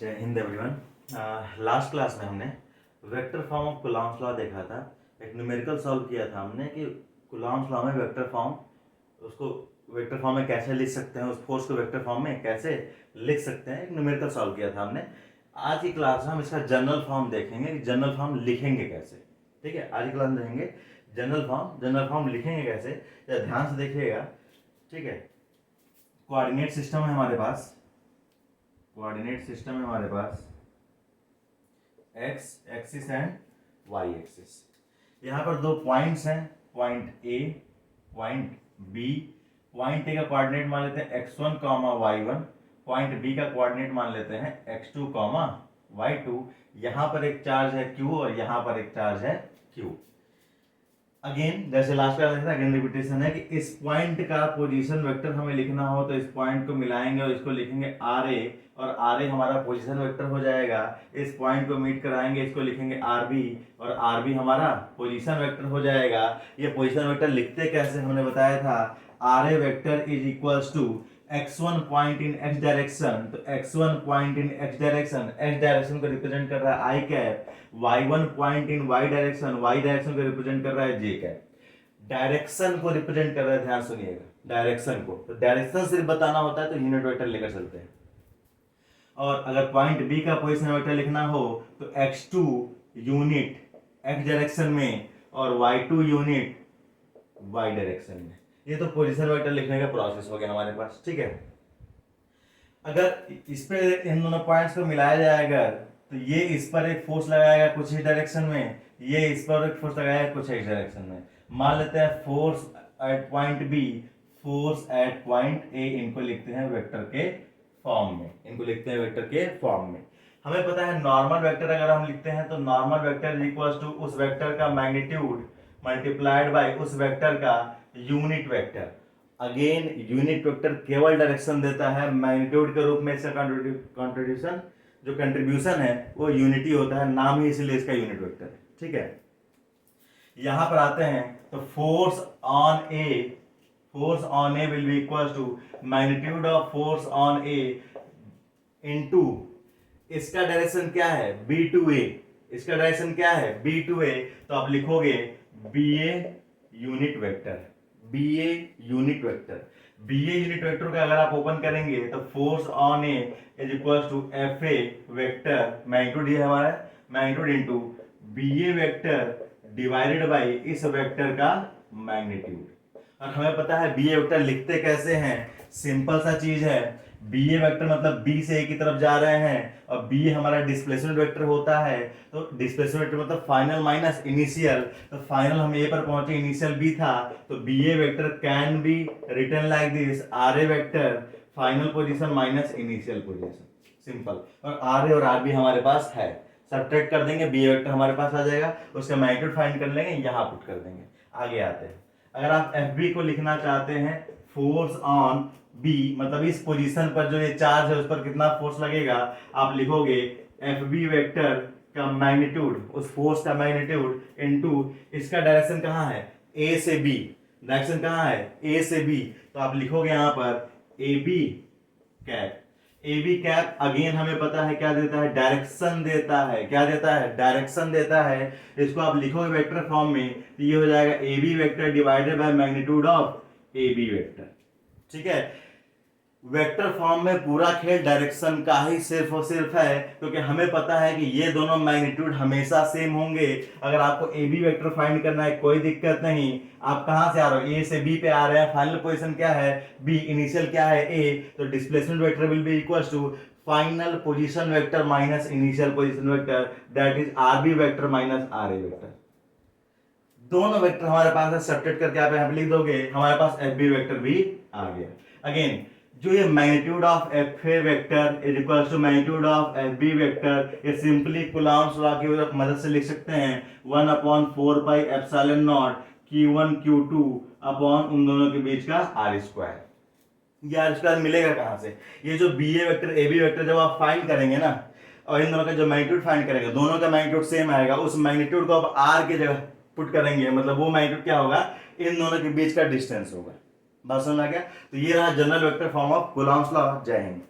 जय Hind everyone. Last class में हमने vector form of Coulomb's law देखा था। एक न्यूमेरिकल सॉल्व किया था हमने कि कुलॉम्स लॉ में वेक्टर फॉर्म, उसको वेक्टर फॉर्म में कैसे लिख सकते हैं, उस फोर्स को वेक्टर फॉर्म में कैसे लिख सकते हैं, एक न्यूमेरिकल सॉल्व किया था हमने। आज की क्लास में हम इसका जनरल फॉर्म देखेंगे कि जनरल फॉर्म लिखेंगे कैसे। ठीक है, आज की क्लास में देखेंगे जनरल फॉर्म लिखेंगे कैसे। या ध्यान से देखिएगा। ठीक है, कोऑर्डिनेट सिस्टम है हमारे पास, x axis and y axis. यहाँ पर दो पॉइंट्स हैं, point A, point B. Point A का कोऑर्डिनेट मान लेते हैं x1 y1, पॉइंट बी का कोऑर्डिनेट मान लेते हैं x2 y2। यहाँ पर एक चार्ज है q और यहाँ पर एक चार्ज है q। अगेन जैसे लास्ट क्लास देखा, अगेन रिपीटेशन है कि इस पॉइंट का पोजीशन वेक्टर हमें लिखना हो तो इस पॉइंट को मिलाएंगे और इसको लिखेंगे आर ए, और आर ए हमारा पोजीशन वेक्टर हो जाएगा। इस पॉइंट को मीट कराएंगे, इसको लिखेंगे आर बी, और आर बी हमारा पोजीशन वेक्टर हो जाएगा। ये पोजीशन वेक्टर लिखते कैसे हमने बताया था, r A vector is equals to x1 point in x direction, तो x1 point in x direction को रिप्रेजेंट कर रहा है i cap. y1 point in y direction को रिप्रेजेंट कर रहा है j कैप। डायरेक्शन को रिप्रेजेंट कर रहा है, ध्यान सुनिएगा, डायरेक्शन को। तो डायरेक्शन सिर्फ बताना होता है तो यूनिट वेक्टर लेकर चलते हैं। और अगर पॉइंट बी का पोजीशन वेक्टर लिखना हो तो x2 यूनिट x डायरेक्शन में और y2 यूनिट y डायरेक्शन में। ये तो पोजीशन वेक्टर लिखने का प्रोसेस हो गया हमारे पास। ठीक है, अगर इस पे इन दोनों पॉइंट्स को मिलाया जाएगा तो ये इस पर एक फोर्स लगाएगा कुछ ही डायरेक्शन में, ये इस पर एक फोर्स लगाएगा कुछ एक डायरेक्शन में। मान लेते हैं force at point B, force at point A, इनको लिखते हैं वेक्टर के फॉर्म में, हमें पता है नॉर्मल वेक्टर अगर हम लिखते हैं तो नॉर्मल वेक्टर इक्वल्स टू उस वेक्टर का मैग्नीट्यूड मल्टीप्लाइड बाय उस वेक्टर का unit vector. Again unit vector केवल डायरेक्शन देता है, मैग्नीट्यूड के रूप में इसका कंट्रीब्यूशन है वो यूनिटी होता है, नाम ही इसलिए इसका यूनिट वेक्टर है। ठीक है, यहां पर आते हैं तो force on A will be equal to magnitude of force on A into इसका डायरेक्शन क्या है बी टू ए, तो आप लिखोगे बी ए यूनिट वेक्टर। का अगर आप ओपन करेंगे तो force on A is equal to F A vector, magnitude ये हमारा magnitude into B A vector divided by इस वेक्टर का मैग्नीट्यूड। और हमें पता है बी ए वेक्टर लिखते कैसे हैं, सिंपल सा चीज है। बी ए वेक्टर मतलब बी से ए की तरफ जा रहे हैं और बी हमारा डिस्प्लेसमेंट वेक्टर होता है, तो डिस्प्लेसमेंट वेक्टर मतलब फाइनल माइनस इनिशियल, तो फाइनल हम ए पर पहुंचे, इनिशियल बी था, तो B A vector can be written like this, R A vector final position minus initial position, simple. और आर बी हमारे पास है, सब्ट्रैक्ट कर देंगे, बी ए वेक्टर हमारे पास आ जाएगा, उसका मैग्नीट्यूड फाइंड कर लेंगे, यहां पुट कर देंगे। आगे आते हैं, अगर आप एफ बी को लिखना चाहते हैं, फोर्स ऑन बी मतलब इस पोजीशन पर जो ये चार्ज है उस पर कितना फोर्स लगेगा, आप लिखोगे एफ बी वेक्टर का मैग्नीट्यूड, उस फोर्स का मैग्नीट्यूड इनटू इसका डायरेक्शन कहाँ है ए से बी, डायरेक्शन कहाँ है ए से बी, तो आप लिखोगे यहां पर A B cap. A B cap again हमें पता है क्या देता है, डायरेक्शन देता है। क्या देता है, डायरेक्शन देता है। इसको आप लिखोगे वेक्टर फॉर्म में तो ये हो जाएगा A B vector divided by magnitude of A B vector. ठीक है, वेक्टर फॉर्म में पूरा खेल डायरेक्शन का ही सिर्फ और सिर्फ है, क्योंकि हमें पता है कि ये दोनों मैग्नीट्यूड हमेशा सेम होंगे। अगर आपको ए बी वेक्टर फाइंड करना है कोई दिक्कत नहीं, आप कहां से आ रहे हो, ए से बी पे आ रहे हैं, फाइनल पोजीशन क्या है बी, इनिशियल क्या है ए, तो displacement vector will be equal to final position vector minus initial position vector, that is R B vector minus R A vector. दोनों वेक्टर हमारे पास है, सब्ट्रैक्ट करके आप यहां पे लिख दोगे, हमारे पास एफ बी वेक्टर भी आ गया। अगेन जो ये magnitude of F A vector is equal to magnitude of F B vector, ये सिंपली कूलॉम्स लॉ की मदद से लिख सकते हैं 1/4 pi epsilon not Q1 Q2 upon उन दोनों के बीच का आर स्क्वायर। ये आर स्क्वायर मिलेगा कहां से, ये जो B A vector A B vector जब आप फाइंड करेंगे ना, और इन दोनों का जो मैग्नीट्यूड फाइंड करेंगे, दोनों का मैग्नीट्यूड सेम आएगा, उस मैग्नीट्यूड को आप आर की जगह पुट करेंगे, मतलब वो मैग्नीट्यूड क्या होगा, इन दोनों के बीच का डिस्टेंस होगा। बात समझ आ गया। तो ये रहा general vector form of Coulomb's law. जय हिंद।